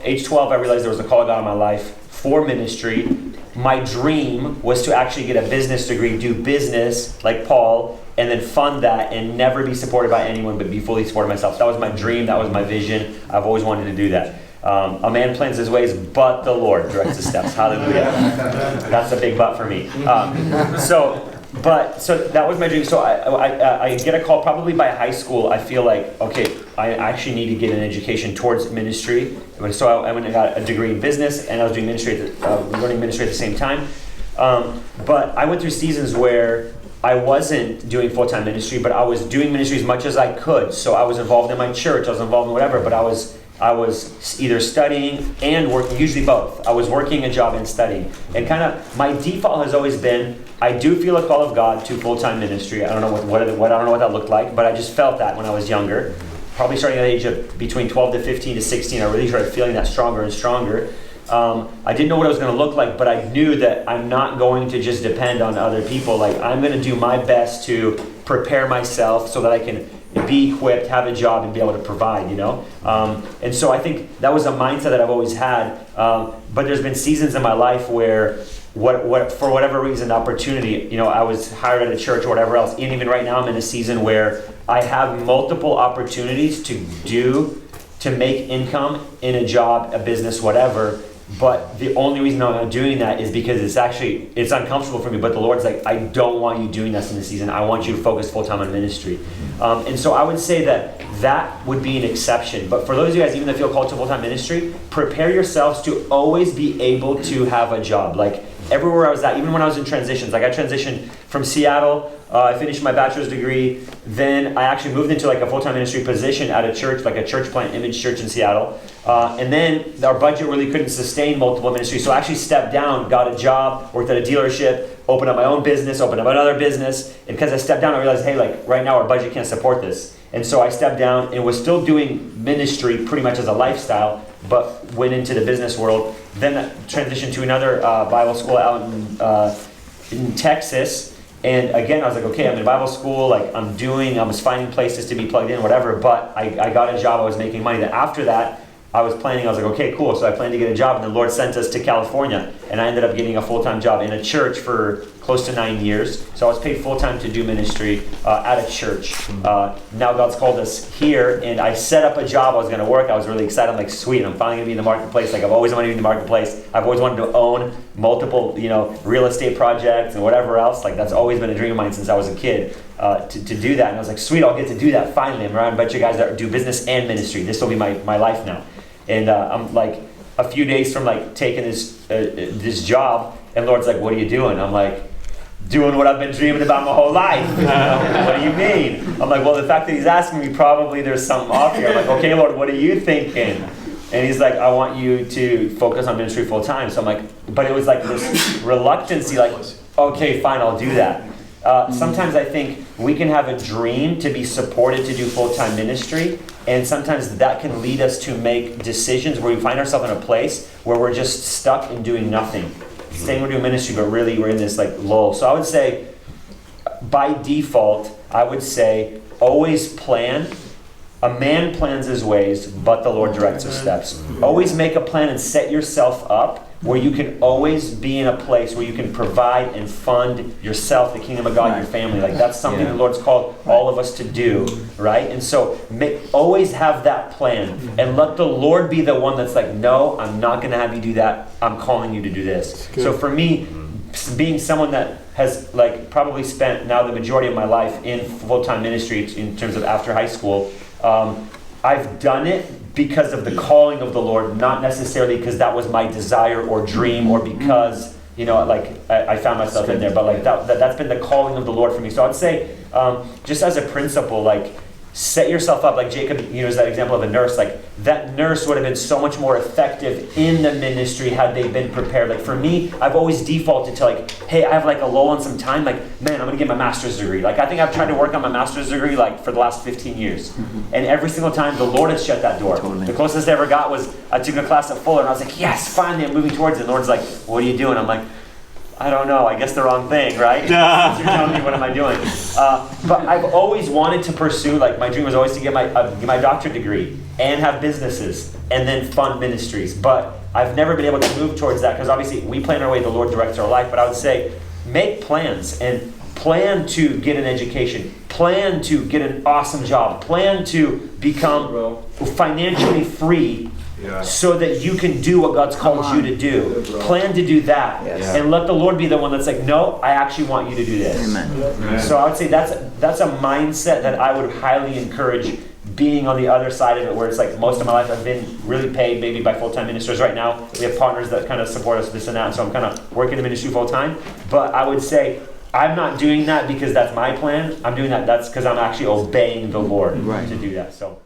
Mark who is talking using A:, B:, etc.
A: age 12, I realized there was a call of God in my life for ministry. My dream was to actually get a business degree, do business like Paul, and then fund that and never be supported by anyone, but be fully supported myself. That was my dream. That was my vision. I've always wanted to do that. A man plans his ways, but the Lord directs his steps. Hallelujah. That's a big but for me. So that was my dream. So I get a call probably by high school. I feel like, okay, I actually need to get an education towards ministry. So I went and got a degree in business, and I was doing ministry, learning ministry at the same time. But I went through seasons where I wasn't doing full-time ministry, but I was doing ministry as much as I could. So I was involved in my church, I was involved in whatever, but I was either studying and working, usually both. I was working a job and studying. And kind of my default has always been, I do feel a call of God to full-time ministry. I don't know what I don't know what that looked like, but I just felt that when I was younger. Probably starting at the age of between 12 to 15 to 16, I really started feeling that stronger and stronger. I didn't know what it was going to look like, but I knew that I'm not going to just depend on other people. Like, I'm going to do my best to prepare myself so that I can be equipped, have a job, and be able to provide, you know? And so I think that was a mindset that I've always had. But there's been seasons in my life where for whatever reason, opportunity, you know, I was hired at a church or whatever else. And even right now, I'm in a season where I have multiple opportunities to make income in a job, a business, whatever. But the only reason I'm not doing that is because it's uncomfortable for me. But the Lord's like, I don't want you doing this in this season. I want you to focus full time on ministry. And so I would say that would be an exception. But for those of you guys, even that feel called to full time ministry, prepare yourselves to always be able to have a job. Like everywhere I was at, even when I was in transitions, like I transitioned from Seattle. I finished my bachelor's degree. Then I actually moved into like a full-time ministry position at a church, like a church plant, Image Church in Seattle. And then our budget really couldn't sustain multiple ministries. So I actually stepped down, got a job, worked at a dealership, opened up my own business, opened up another business. And because I stepped down, I realized, hey, like right now our budget can't support this. And so I stepped down and was still doing ministry pretty much as a lifestyle, but went into the business world. Then I transitioned to another Bible school out in Texas. And again, I was like, okay, I'm in Bible school, like I was finding places to be plugged in, whatever, but I got a job, I was making money. Then after that, I was like, okay, cool. So I planned to get a job, and the Lord sent us to California, and I ended up getting a full-time job in a church for close to 9 years. So I was paid full-time to do ministry at a church. Now God's called us here, and I set up a job. I was going to work. I was really excited. I'm like, sweet, I'm finally going to be in the marketplace. Like I've always wanted to be in the marketplace. I've always wanted to own multiple, real estate projects and whatever else. Like that's always been a dream of mine since I was a kid. To do that. And I was like, sweet, I'll get to do that finally. I'm around a bunch of guys that do business and ministry. This will be my life now. And I'm like a few days from like taking this job, and Lord's like, what are you doing? I'm like, doing what I've been dreaming about my whole life. What do you mean? I'm like, well, the fact that he's asking me, probably there's something off here. I'm like, okay, Lord, what are you thinking? And he's like, I want you to focus on ministry full time. So I'm like, but it was like this reluctancy, like, okay, fine, I'll do that. Sometimes I think we can have a dream to be supported to do full-time ministry, and sometimes that can lead us to make decisions where we find ourselves in a place where we're just stuck in doing nothing. Saying we're doing ministry, but really we're in this like lull. So I would say, by default, always plan. A man plans his ways, but the Lord directs his steps. Always make a plan and set yourself up where you can always be in a place where you can provide and fund yourself, the kingdom of God, and your family. Like that's something the Lord's called all of us to do, right? And so always have that plan, and let the Lord be the one that's like, no, I'm not going to have you do that. I'm calling you to do this. So for me, being someone that has like probably spent now the majority of my life in full-time ministry in terms of after high school, I've done it because of the calling of the Lord, not necessarily because that was my desire or dream, or because I found myself in there, but like that's been the calling of the Lord for me. So I'd say, just as a principle, like set yourself up, like Jacob used that example of a nurse. Like that nurse would have been so much more effective in the ministry had they been prepared. Like for me, I've always defaulted to like, hey, I have like a lull on some time. Like, man, I'm gonna get my master's degree. Like I think I've tried to work on my master's degree like for the last 15 years. And every single time the Lord has shut that door. Totally. The closest I ever got was I took a class at Fuller, and I was like, yes, finally I'm moving towards it. And the Lord's like, what are you doing? I'm like, I don't know, I guess the wrong thing, right? You're telling me, what am I doing? But I've always wanted to pursue, like my dream was always to get my doctorate degree and have businesses and then fund ministries. But I've never been able to move towards that because obviously we plan our way, the Lord directs our life. But I would say make plans and plan to get an education, plan to get an awesome job, plan to become financially free. Yeah. So that you can do what God's called you to do. Plan to do that. Yes. And let the Lord be the one that's like, no, I actually want you to do this. Amen. So I would say that's a mindset that I would highly encourage being on the other side of it, where it's like most of my life I've been really paid maybe by full-time ministers. Right now we have partners that kind of support us, this and that, so I'm kind of working the ministry full-time. But I would say I'm not doing that because that's my plan. I'm doing that's because I'm actually obeying the Lord to do that. So